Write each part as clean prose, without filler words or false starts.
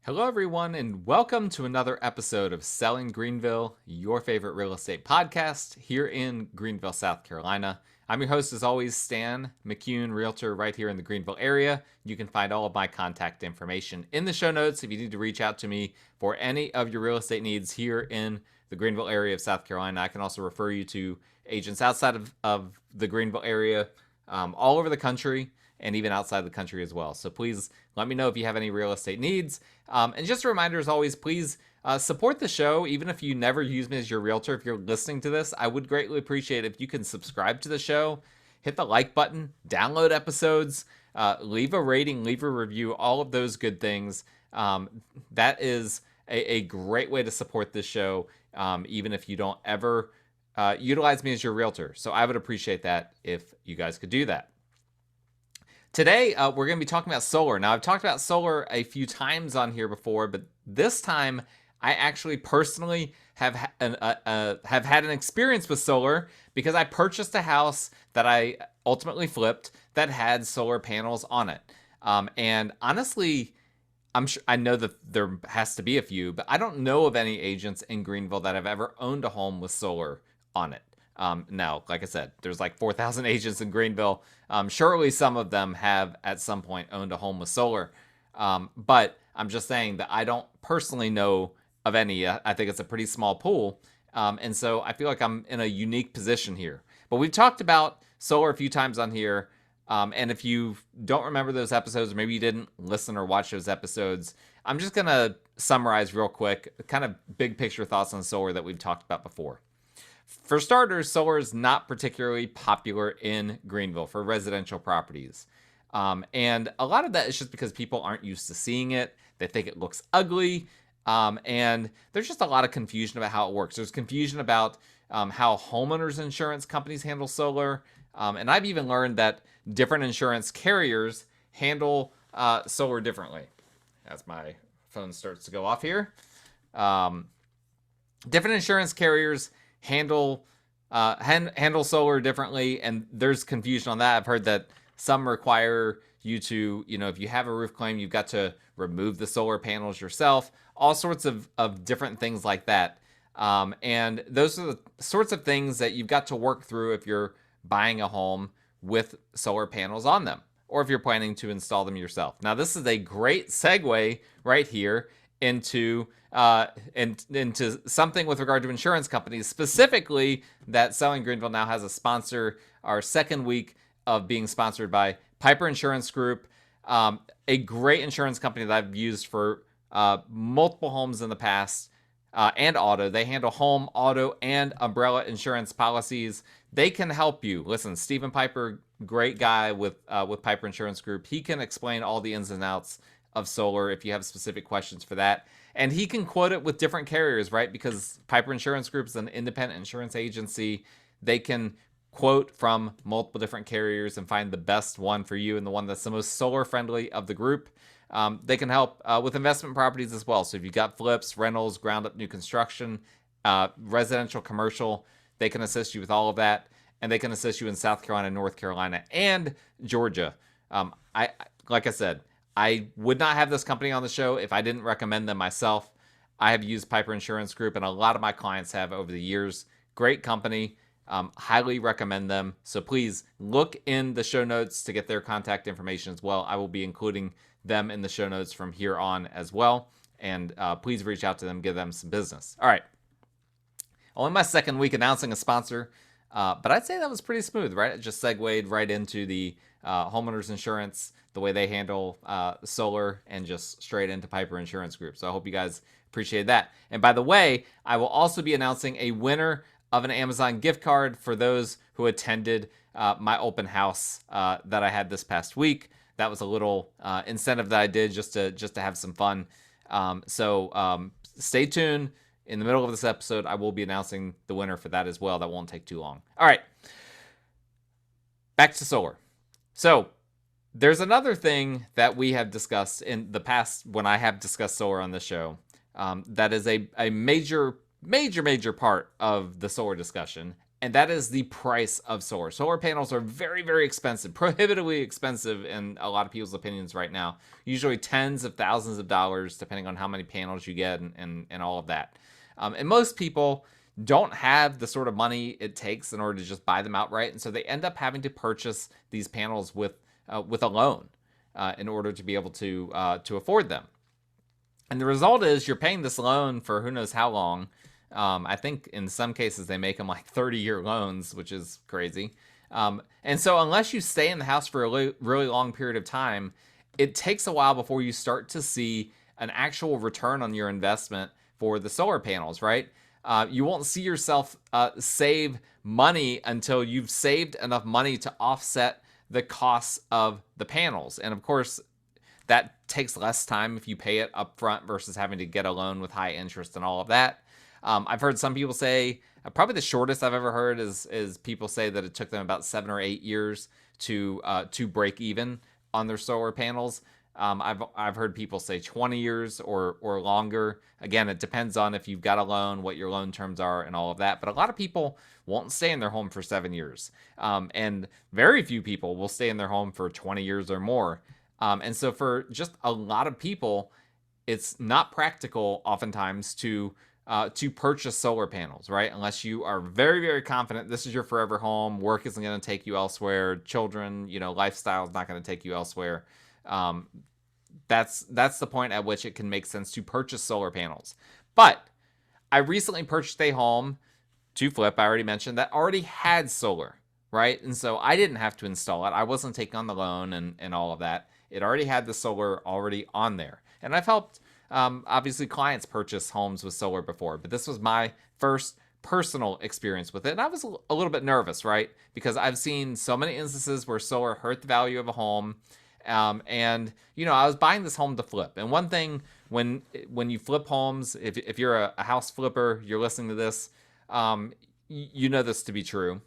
Hello, everyone, and welcome to another episode of Selling Greenville, your favorite real estate podcast here in Greenville, South Carolina. I'm your host, as always, Stan McCune, realtor right here in the Greenville area. You can find all of my contact information in the show notes if you need to reach out to me for any of your real estate needs here in the Greenville area of South Carolina. I can also refer you to agents outside of the Greenville area, all over the country, and even outside the country as well. So please let me know if you have any real estate needs. And just a reminder, as always, please support the show. Even if you never use me as your realtor, if you're listening to this, I would greatly appreciate if you can subscribe to the show, hit the like button, download episodes, leave a rating, leave a review, all of those good things. That is a great way to support this show, even if you don't ever utilize me as your realtor. So I would appreciate that if you guys could do that. Today, we're going to be talking about solar. Now, I've talked about solar a few times on here before, but this time I actually personally have had an experience with solar because I purchased a house that I ultimately flipped that had solar panels on it. And honestly, I know that there has to be a few, but I don't know of any agents in Greenville that have ever owned a home with solar on it. Now, like I said, there's like 4,000 agents in Greenville. Surely some of them have at some point owned a home with solar. But I'm just saying that I don't personally know of any. I think it's a pretty small pool. And so I feel like I'm in a unique position here. But we've talked about solar a few times on here. And if you don't remember those episodes, or maybe you didn't listen or watch those episodes, I'm just going to summarize real quick, kind of big picture thoughts on solar that we've talked about before. For starters, solar is not particularly popular in Greenville for residential properties. And a lot of that is just because people aren't used to seeing it. They think it looks ugly. And there's just a lot of confusion about how it works. There's confusion about how homeowners insurance companies handle solar. And I've even learned that different insurance carriers handle solar differently. As my phone starts to go off here. Different insurance carriers handle solar differently, and there's confusion on that. I've heard that some require you to, if you have a roof claim, you've got to remove the solar panels yourself, all sorts of different things like that. And those are the sorts of things that you've got to work through if you're buying a home with solar panels on them, or if you're planning to install them yourself. Now, this is a great segue right here into something with regard to insurance companies, specifically that Selling Greenville now has a sponsor. Our second week of being sponsored by Piper Insurance Group, a great insurance company that I've used for multiple homes in the past, and auto. They handle home, auto, and umbrella insurance policies. They can help you. Listen, Stephen Piper, great guy with Piper Insurance Group. He can explain all the ins and outs of solar if you have specific questions for that. And he can quote it with different carriers, right? Because Piper Insurance Group is an independent insurance agency. They can quote from multiple different carriers and find the best one for you and the one that's the most solar friendly of the group. They can help with investment properties as well. So if you've got flips, rentals, ground up new construction, residential, commercial, they can assist you with all of that. And they can assist you in South Carolina, North Carolina, and Georgia. Like I said, I would not have this company on the show if I didn't recommend them myself. I have used Piper Insurance Group, and a lot of my clients have over the years. Great company. Highly recommend them. So please look in the show notes to get their contact information as well. I will be including them in the show notes from here on as well. And please reach out to them, give them some business. All right. Only my second week announcing a sponsor, but I'd say that was pretty smooth, right? It just segued right into the homeowners insurance, the way they handle solar, and just straight into Piper Insurance Group. So I hope you guys appreciate that. And by the way, I will also be announcing a winner of an Amazon gift card for those who attended my open house that I had this past week. That was a little incentive that I did just to have some fun. So stay tuned. In the middle of this episode, I will be announcing the winner for that as well. That won't take too long. All right. Back to solar. So there's another thing that we have discussed in the past when I have discussed solar on this show, that is a major part of the solar discussion, and that is the price of solar. Solar panels are very, very expensive, prohibitively expensive in a lot of people's opinions right now. Usually tens of thousands of dollars, depending on how many panels you get and all of that. And most people don't have the sort of money it takes in order to just buy them outright, and so they end up having to purchase these panels with a loan in order to be able to afford them. And the result is you're paying this loan for who knows how long. I think in some cases they make them like 30-year loans, which is crazy. And so unless you stay in the house for a really long period of time, it takes a while before you start to see an actual return on your investment for the solar panels, right? You won't see yourself save money until you've saved enough money to offset the costs of the panels. And of course, that takes less time if you pay it up front versus having to get a loan with high interest and all of that. I've heard some people say, probably the shortest I've ever heard is people say that it took them about 7 or 8 years to break even on their solar panels. I've heard people say 20 years or longer. Again, it depends on if you've got a loan, what your loan terms are, and all of that. But a lot of people won't stay in their home for 7 years, and very few people will stay in their home for 20 years or more. And so for just a lot of people, it's not practical oftentimes to purchase solar panels, right? Unless you are very, very confident this is your forever home, work isn't going to take you elsewhere, children, lifestyle is not going to take you elsewhere. That's the point at which it can make sense to purchase solar panels. But I recently purchased a home to flip, I already mentioned, that already had solar, right? And so I didn't have to install it. I wasn't taking on the loan and all of that. It already had the solar already on there. And I've helped, obviously, clients purchase homes with solar before, but this was my first personal experience with it. And I was a little bit nervous, right? Because I've seen so many instances where solar hurt the value of a home. And I was buying this home to flip. And one thing, when you flip homes, if you're a house flipper, you're listening to this, you know this to be true.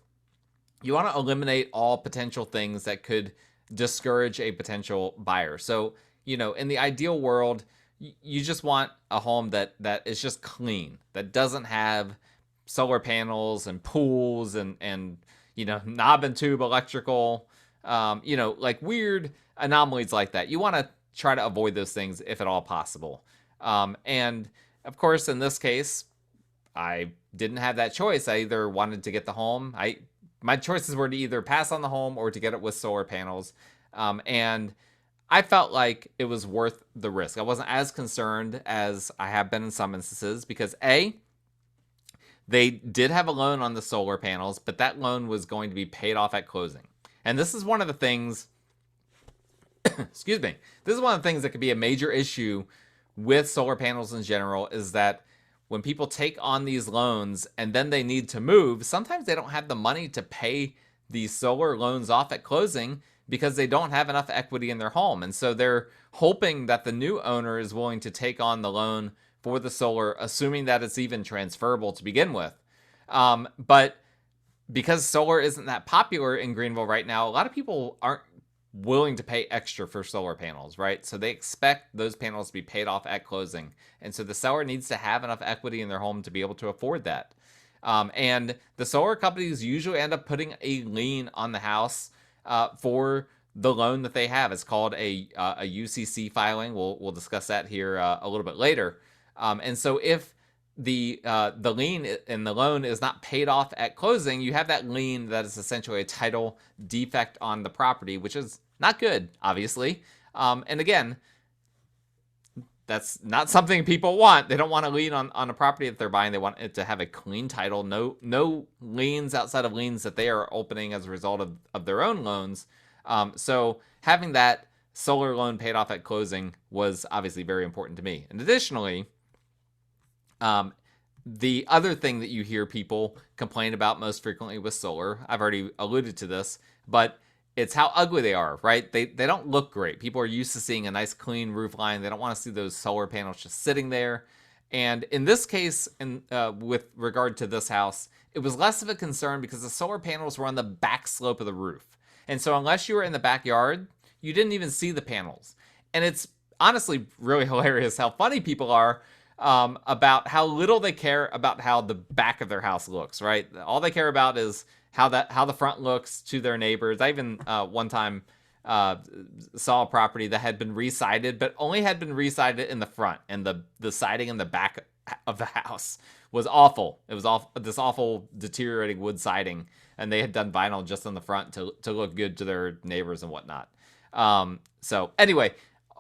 You want to eliminate all potential things that could discourage a potential buyer. So, in the ideal world, you just want a home that is just clean, that doesn't have solar panels and pools and knob and tube electrical, like weird anomalies like that. You want to try to avoid those things if at all possible. And of course, in this case, I didn't have that choice. I either wanted to get the home. My choices were to either pass on the home or to get it with solar panels. And I felt like it was worth the risk. I wasn't as concerned as I have been in some instances because A, they did have a loan on the solar panels, but that loan was going to be paid off at closing. And this is one of the things, excuse me, this is one of the things that could be a major issue with solar panels in general, is that when people take on these loans and then they need to move, sometimes they don't have the money to pay these solar loans off at closing because they don't have enough equity in their home. And so they're hoping that the new owner is willing to take on the loan for the solar, assuming that it's even transferable to begin with. But because solar isn't that popular in Greenville right now, a lot of people aren't willing to pay extra for solar panels, right? So they expect those panels to be paid off at closing. And so the seller needs to have enough equity in their home to be able to afford that. And the solar companies usually end up putting a lien on the house for the loan that they have. It's called a UCC filing. We'll discuss that here a little bit later. And so if the lien in the loan is not paid off at closing, you have that lien that is essentially a title defect on the property, which is not good, obviously. And again, that's not something people want. They don't want a lien on a property that they're buying. They want it to have a clean title, no liens outside of liens that they are opening as a result of their own loans. So having that solar loan paid off at closing was obviously very important to me. And additionally, the other thing that you hear people complain about most frequently with solar, I've already alluded to this, but it's how ugly they are, right? They don't look great. People are used to seeing a nice clean roof line. They don't want to see those solar panels just sitting there. And in this case, with regard to this house, it was less of a concern because the solar panels were on the back slope of the roof. And so unless you were in the backyard, you didn't even see the panels. And it's honestly really hilarious how funny people are about how little they care about how the back of their house looks, right? All they care about is how the front looks to their neighbors. I even one time saw a property that had been re-sided, but only had been re-sided in the front, and the siding in the back of the house was awful. It was this awful deteriorating wood siding, and they had done vinyl just on the front to look good to their neighbors and whatnot. So anyway,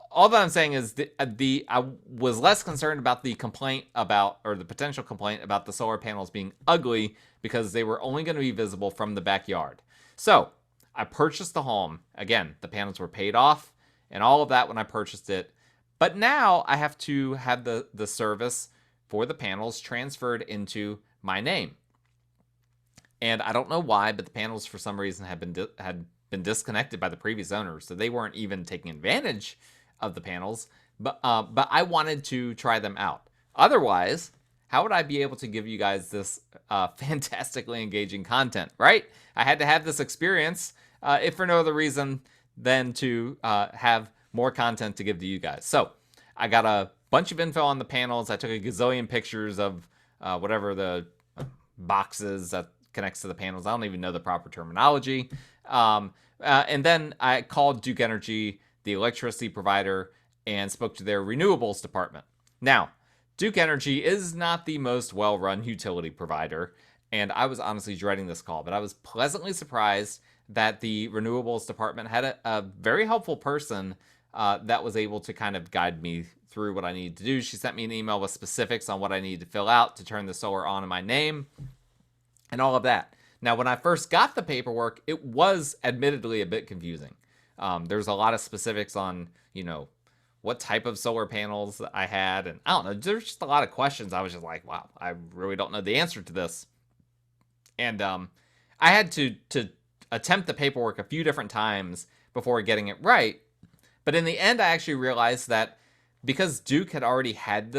all that I'm saying is I was less concerned about the complaint about, or the potential complaint about the solar panels being ugly, because they were only going to be visible from the backyard. So I purchased the home. Again, the panels were paid off and all of that when I purchased it. But now I have to have the service for the panels transferred into my name. And I don't know why, but the panels for some reason had been disconnected by the previous owners, so they weren't even taking advantage of the panels. But I wanted to try them out. Otherwise, how would I be able to give you guys this fantastically engaging content, right? I had to have this experience, if for no other reason than to have more content to give to you guys. So I got a bunch of info on the panels. I took a gazillion pictures of whatever the boxes that connects to the panels. I don't even know the proper terminology. And then I called Duke Energy, the electricity provider, and spoke to their renewables department. Now, Duke Energy is not the most well-run utility provider, and I was honestly dreading this call, but I was pleasantly surprised that the renewables department had a very helpful person that was able to kind of guide me through what I needed to do. She sent me an email with specifics on what I needed to fill out to turn the solar on in my name and all of that. Now, when I first got the paperwork, it was admittedly a bit confusing. There's a lot of specifics on, what type of solar panels I had. And I don't know, there's just a lot of questions. I was just like, wow, I really don't know the answer to this. And I had to attempt the paperwork a few different times before getting it right. But in the end, I actually realized that because Duke had already had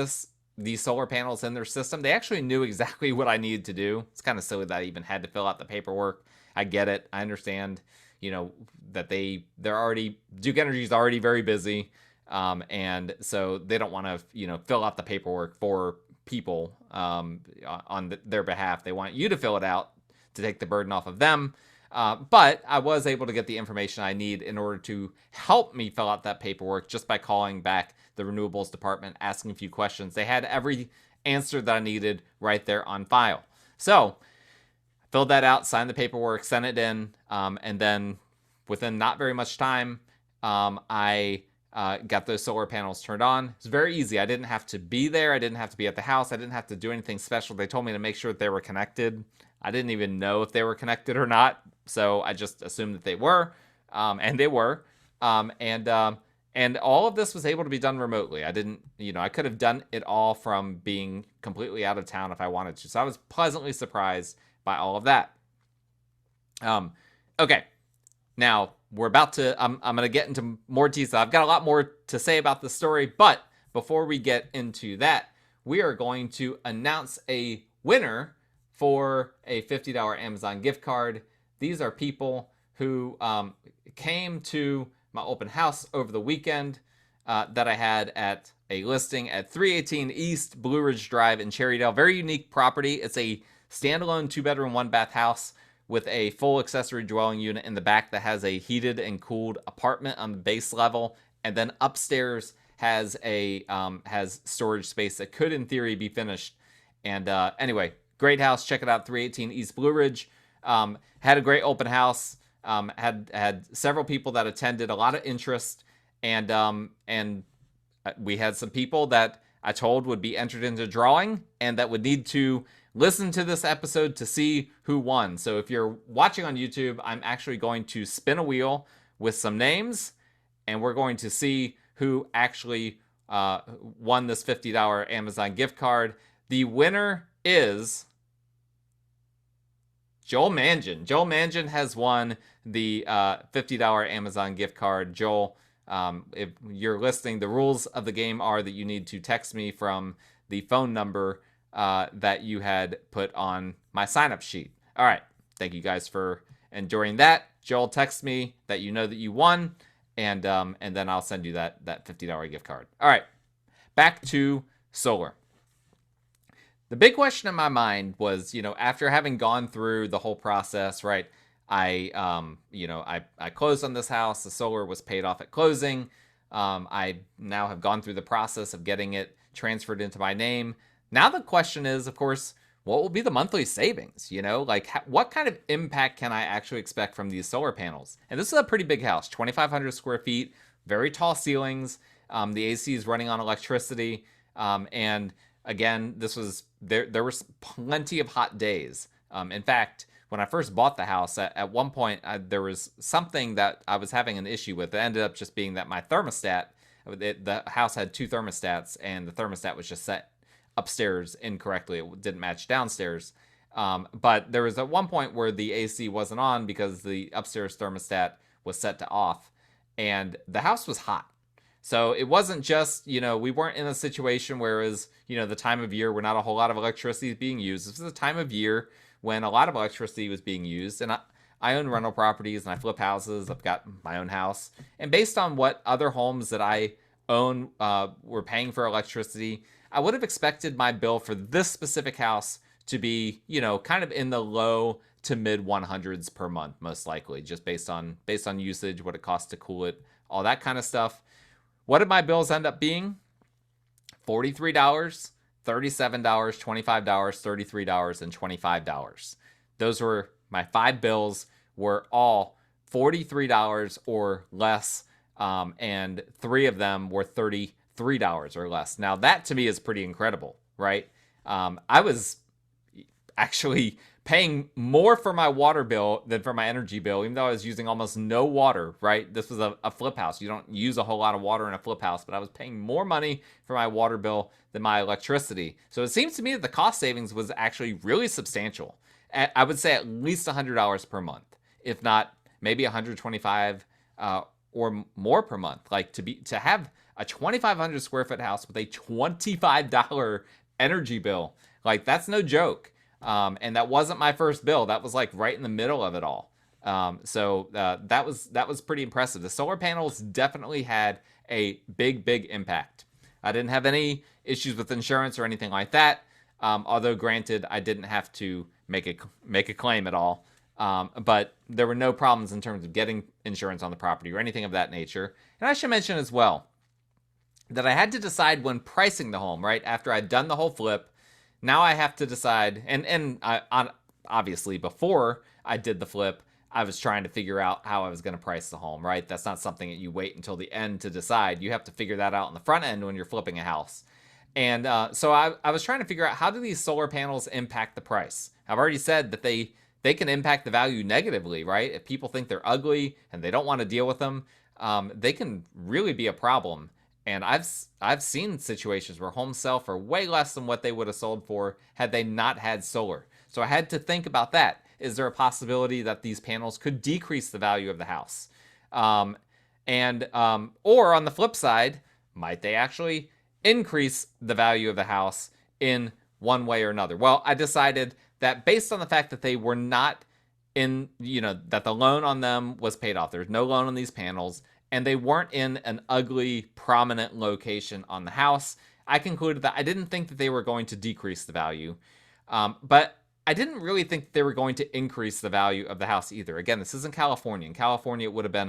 these solar panels in their system, they actually knew exactly what I needed to do. It's kind of silly that I even had to fill out the paperwork. I get it. I understand, that Duke Energy is already very busy. And so they don't want to, fill out the paperwork for people on their behalf. They want you to fill it out to take the burden off of them. But I was able to get the information I need in order to help me fill out that paperwork just by calling back the renewables department, asking a few questions. They had every answer that I needed right there on file. So I filled that out, signed the paperwork, sent it in, and then within not very much time, I got those solar panels turned on. It's very easy. I didn't have to be there. I didn't have to be at the house. I didn't have to do anything special. They told me to make sure that they were connected. I didn't even know if they were connected or not, so I just assumed that they were, and they were. And all of this was able to be done remotely. I didn't, I could have done it all from being completely out of town if I wanted to. So I was pleasantly surprised by all of that. Okay. Now, we're about to, I'm going to get into more detail. I've got a lot more to say about the story, but before we get into that, we are going to announce a winner for a $50 Amazon gift card. These are people who came to my open house over the weekend that I had at a listing at 318 East Blue Ridge Drive in Cherrydale. Very unique property. It's a standalone 2-bedroom, 1-bath house with a full accessory dwelling unit in the back that has a heated and cooled apartment on the base level, and then upstairs has storage space that could, in theory, be finished. And anyway, great house. Check it out, 318 East Blue Ridge. Had a great open house. Had several people that attended, a lot of interest, and we had some people that I told would be entered into drawing and that would need to listen to this episode to see who won. So if you're watching on YouTube, I'm actually going to spin a wheel with some names, and we're going to see who actually won this $50 Amazon gift card. The winner is Joel Mangin. Joel Mangin has won the $50 Amazon gift card. Joel, if you're listening, the rules of the game are that you need to text me from the phone number that you had put on my sign-up sheet. All right. Thank you guys for enjoying that. Joel, text me that you know that you won, and then I'll send you that $50 gift card. All right. Back to solar. The big question in my mind was, after having gone through the whole process, right? I closed on this house. The solar was paid off at closing. I now have gone through the process of getting it transferred into my name. Now the question is, of course, what will be the monthly savings? Like what kind of impact can I actually expect from these solar panels? And this is a pretty big house, 2,500 square feet, very tall ceilings. The AC is running on electricity. And again, there was plenty of hot days. In fact, when I first bought the house, at one point, there was something that I was having an issue with. It ended up just being that my thermostat, the house had two thermostats, and the thermostat was just set upstairs incorrectly. It didn't match downstairs. But there was at one point where the AC wasn't on because the upstairs thermostat was set to off, and the house was hot. So it wasn't just, we weren't in a situation where it was, the time of year where not a whole lot of electricity is being used. This was a time of year when a lot of electricity was being used. And I own rental properties and I flip houses. I've got my own house. And based on what other homes that I own were paying for electricity, I would have expected my bill for this specific house to be, kind of in the low to mid 100s per month, most likely, just based on usage, what it costs to cool it, all that kind of stuff. What did my bills end up being? $43, $37, $25, $33, and $25. Those were my 5 bills, were all $43 or less, and 3 of them were $33 or less. Now that to me is pretty incredible, right? I was actually paying more for my water bill than for my energy bill, even though I was using almost no water, right? This was a flip house. You don't use a whole lot of water in a flip house, but I was paying more money for my water bill than my electricity. So it seems to me that the cost savings was actually really substantial. I would say at least $100 per month, if not maybe $125 or more per month. Like to have a 2,500 square foot house with a $25 energy bill, like that's no joke. And that wasn't my first bill. That was like right in the middle of it all. So that was pretty impressive. The solar panels definitely had a big impact. I didn't have any issues with insurance or anything like that. Although granted, I didn't have to make a claim at all. But there were no problems in terms of getting insurance on the property or anything of that nature. And I should mention as well that I had to decide when pricing the home, right? After I'd done the whole flip, now I have to decide, and obviously before I did the flip, I was trying to figure out how I was going to price the home, right? That's not something that you wait until the end to decide. You have to figure that out on the front end when you're flipping a house. And so I was trying to figure out, how do these solar panels impact the price? I've already said that they can impact the value negatively, right? If people think they're ugly and they don't want to deal with them, they can really be a problem. And I've seen situations where homes sell for way less than what they would have sold for had they not had solar. So I had to think about that. Is there a possibility that these panels could decrease the value of the house? Or on the flip side, might they actually increase the value of the house in one way or another? Well, I decided that based on the fact that they were not that the loan on them was paid off. There's no loan on these panels, and they weren't in an ugly, prominent location on the house, I concluded that I didn't think that they were going to decrease the value. But I didn't really think they were going to increase the value of the house either. Again, this isn't California. In California, it would have been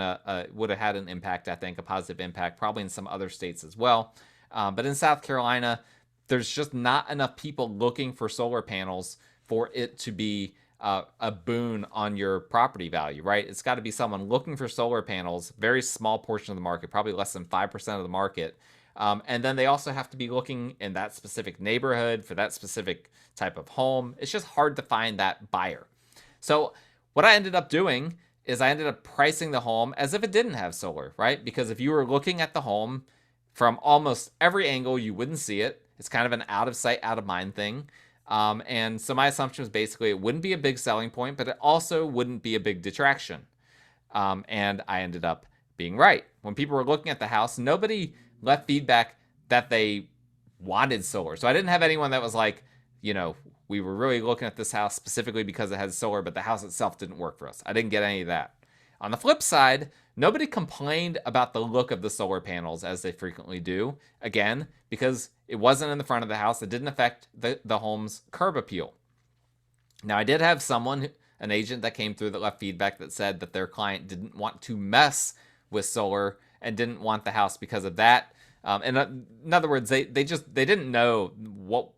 would have had an impact, I think, a positive impact, probably in some other states as well. But in South Carolina, there's just not enough people looking for solar panels for it to be a boon on your property value, right? It's got to be someone looking for solar panels, very small portion of the market, probably less than 5% of the market. And then they also have to be looking in that specific neighborhood for that specific type of home. It's just hard to find that buyer. So what I ended up doing is I ended up pricing the home as if it didn't have solar, right? Because if you were looking at the home from almost every angle, you wouldn't see it. It's kind of an out of sight, out of mind thing. And so my assumption was basically it wouldn't be a big selling point, but it also wouldn't be a big detraction. And I ended up being right. When people were looking at the house, nobody left feedback that they wanted solar. So I didn't have anyone that was like, we were really looking at this house specifically because it has solar, but the house itself didn't work for us. I didn't get any of that. On the flip side, nobody complained about the look of the solar panels as they frequently do. Again, because it wasn't in the front of the house, it didn't affect the home's curb appeal. Now, I did have an agent that came through that left feedback that said that their client didn't want to mess with solar and didn't want the house because of that. In other words, they didn't know what,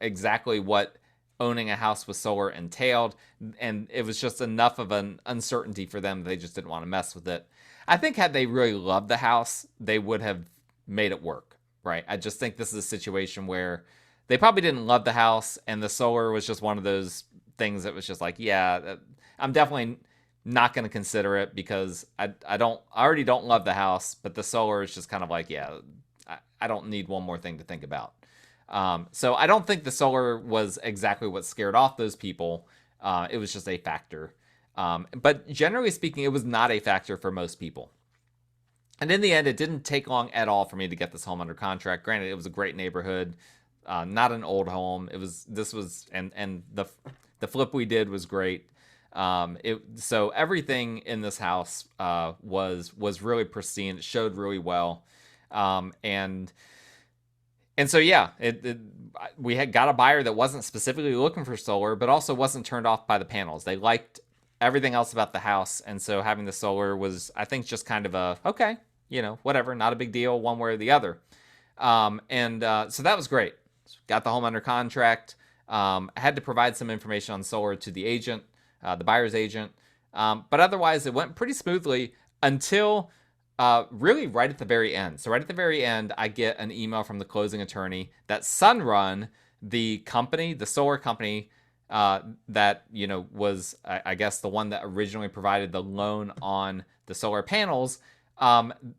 exactly what owning a house with solar entailed, and it was just enough of an uncertainty for them. They just didn't want to mess with it. I think had they really loved the house, they would have made it work, right? I just think this is a situation where they probably didn't love the house, and the solar was just one of those things that was just like, yeah, I'm definitely not going to consider it because I already don't love the house, but the solar is just kind of like, yeah, I don't need one more thing to think about. So I don't think the solar was exactly what scared off those people. It was just a factor. But generally speaking, it was not a factor for most people. And in the end, it didn't take long at all for me to get this home under contract. Granted, it was a great neighborhood, not an old home. And the flip we did was great. So everything in this house was really pristine. It showed really well, and so yeah, we had got a buyer that wasn't specifically looking for solar, but also wasn't turned off by the panels. They liked everything else about the house, and so having the solar was, I think, just kind of a okay, whatever, not a big deal one way or the other. So that was great. Got the home under contract. I had to provide some information on solar to the agent, the buyer's agent. But otherwise, it went pretty smoothly until really right at the very end. So right at the very end, I get an email from the closing attorney that Sunrun, the company, the solar company that, was, I guess, the one that originally provided the loan on the solar panels,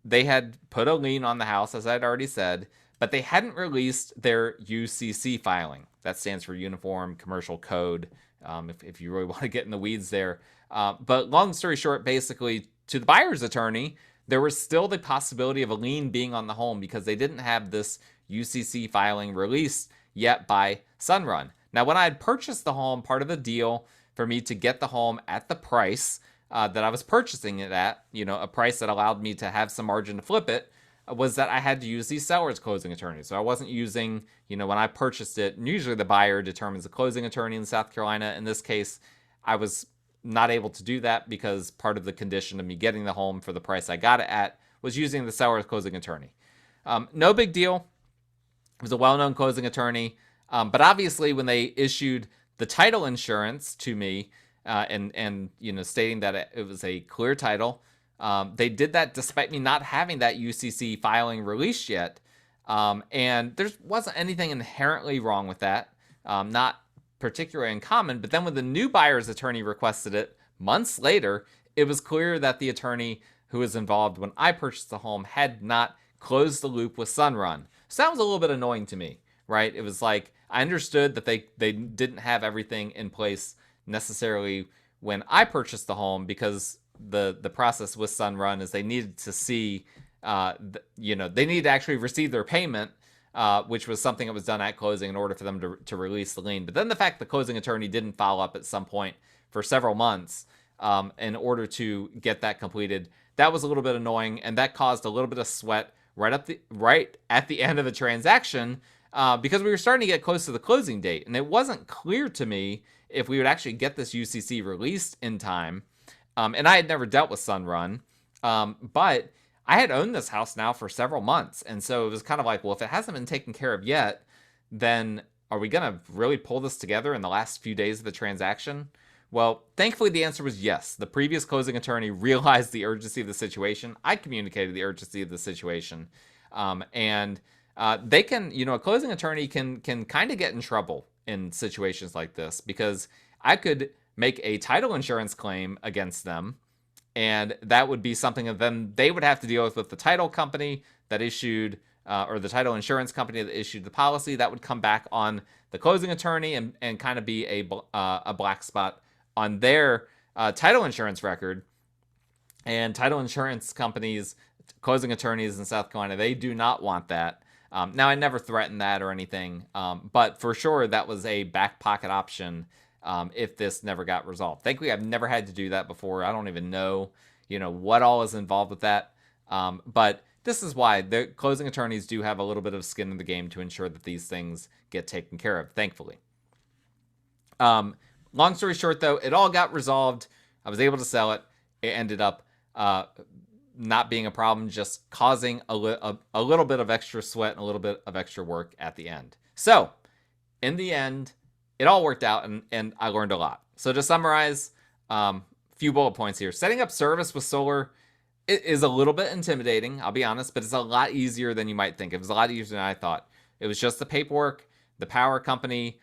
they had put a lien on the house, as I'd already said, but they hadn't released their UCC filing. That stands for Uniform Commercial Code, if you really want to get in the weeds there. But long story short, basically, to the buyer's attorney, there was still the possibility of a lien being on the home because they didn't have this UCC filing released yet by Sunrun. Now, when I had purchased the home, part of the deal for me to get the home at the price that I was purchasing it at, a price that allowed me to have some margin to flip it, was that I had to use the seller's closing attorney. So I wasn't using, when I purchased it, usually the buyer determines the closing attorney in South Carolina. In this case, I was not able to do that because part of the condition of me getting the home for the price I got it at was using the seller's closing attorney. No big deal. It was a well-known closing attorney. But obviously when they issued the title insurance to me and stating that it was a clear title, they did that despite me not having that UCC filing released yet. And there wasn't anything inherently wrong with that. Not particularly uncommon, but then when the new buyer's attorney requested it months later, it was clear that the attorney who was involved when I purchased the home had not closed the loop with Sunrun. So that was a little bit annoying to me, right? It was like, I understood that they didn't have everything in place necessarily when I purchased the home because the process with Sunrun is they needed to see, they needed to actually receive their payment, which was something that was done at closing in order for them to release the lien. But then the fact the closing attorney didn't follow up at some point for several months in order to get that completed, that was a little bit annoying, and that caused a little bit of sweat right at the end of the transaction because we were starting to get close to the closing date, and it wasn't clear to me if we would actually get this UCC released in time. And I had never dealt with Sunrun, but I had owned this house now for several months. And so it was kind of like, well, if it hasn't been taken care of yet, then are we going to really pull this together in the last few days of the transaction? Well, thankfully, the answer was yes. The previous closing attorney realized the urgency of the situation. I communicated the urgency of the situation. They can, a closing attorney can kind of get in trouble in situations like this because I could make a title insurance claim against them, and that would be something that then they would have to deal with the title company that issued, or the title insurance company that issued the policy. That would come back on the closing attorney and kind of be a black spot on their title insurance record. And title insurance companies, closing attorneys in South Carolina, they do not want that. Now, I never threatened that or anything, but for sure that was a back pocket option if this never got resolved. Thankfully, I've never had to do that before. I don't even know, what all is involved with that. But this is why the closing attorneys do have a little bit of skin in the game to ensure that these things get taken care of, thankfully. Long story short, though, it all got resolved. I was able to sell it. It ended up not being a problem, just causing a little bit of extra sweat and a little bit of extra work at the end. So, in the end, it all worked out, and I learned a lot. So to summarize, a few bullet points here. Setting up service with solar is a little bit intimidating, I'll be honest, but it's a lot easier than you might think. It was a lot easier than I thought. It was just the paperwork, the power company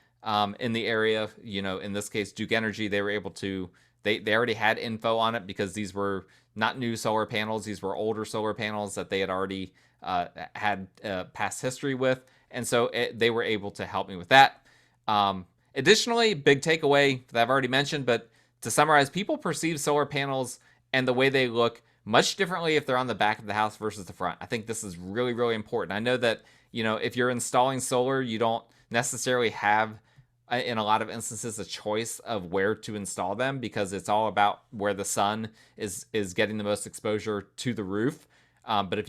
in the area, in this case, Duke Energy, they were able to, they already had info on it because these were not new solar panels. These were older solar panels that they had already had past history with. And so they were able to help me with that. Additionally, big takeaway that I've already mentioned, but to summarize, people perceive solar panels and the way they look much differently if they're on the back of the house versus the front. I think this is really, really important. I know that, if you're installing solar, you don't necessarily have, in a lot of instances, a choice of where to install them because it's all about where the sun is getting the most exposure to the roof. But if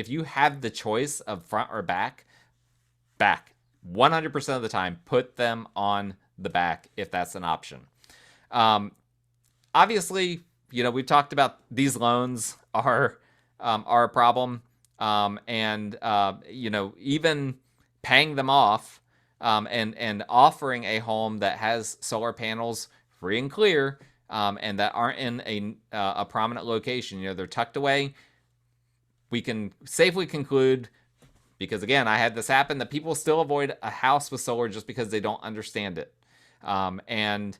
you have the choice of front or back, 100% of the time, put them on the back if that's an option. Obviously, we've talked about these loans are a problem, and even paying them off and offering a home that has solar panels free and clear, and that aren't in a prominent location. They're tucked away. We can safely conclude, because again, I had this happen, that people still avoid a house with solar just because they don't understand it. And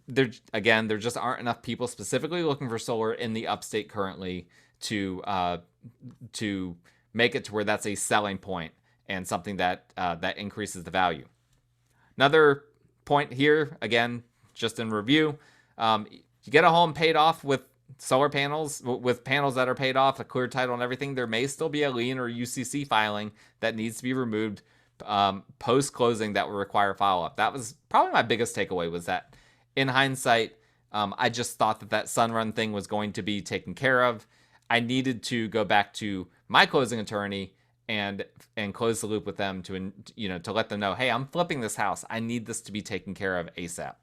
there just aren't enough people specifically looking for solar in the upstate currently to make it to where that's a selling point and something that increases the value. Another point here, again, just in review, you get a home paid off with solar panels, with panels that are paid off, a clear title and everything, there may still be a lien or UCC filing that needs to be removed post-closing that will require follow-up. That was probably my biggest takeaway, was that in hindsight, I just thought that sunrun thing was going to be taken care of. I needed to go back to my closing attorney and close the loop with them to let them know, hey, I'm flipping this house. I need this to be taken care of ASAP.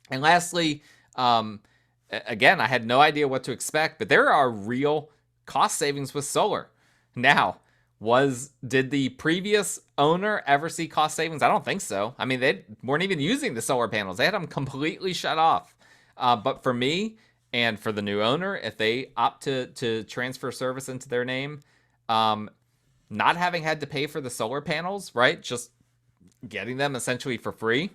And lastly, again, I had no idea what to expect, but there are real cost savings with solar. Now, did the previous owner ever see cost savings? I don't think so. I mean, they weren't even using the solar panels. They had them completely shut off. But for me and for the new owner, if they opt to transfer service into their name, not having had to pay for the solar panels, right? Just getting them essentially for free.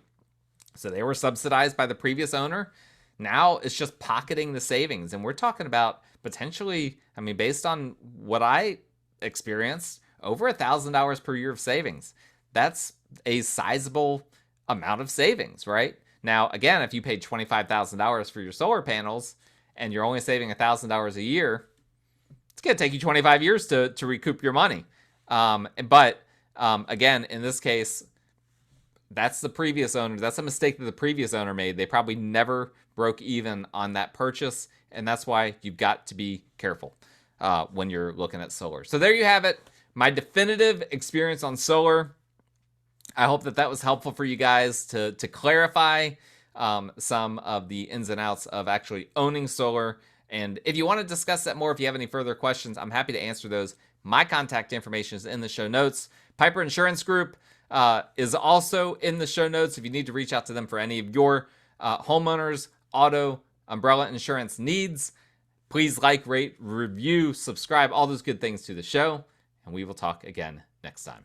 So they were subsidized by the previous owner. Now it's just pocketing the savings. And we're talking about potentially, based on what I experienced, over $1,000 per year of savings. That's a sizable amount of savings, right? Now, again, if you paid $25,000 for your solar panels and you're only saving $1,000 a year, it's going to take you 25 years to recoup your money. But again, in this case, that's the previous owner. That's a mistake that the previous owner made. They probably never broke even on that purchase, and that's why you've got to be careful when you're looking at solar. So there you have it. My definitive experience on solar. I hope that was helpful for you guys to clarify some of the ins and outs of actually owning solar. And if you want to discuss that more, if you have any further questions, I'm happy to answer those. My contact information is in the show notes. Piper Insurance Group is also in the show notes if you need to reach out to them for any of your homeowners, auto, umbrella insurance needs. Please like, rate, review, subscribe, all those good things to the show. And we will talk again next time.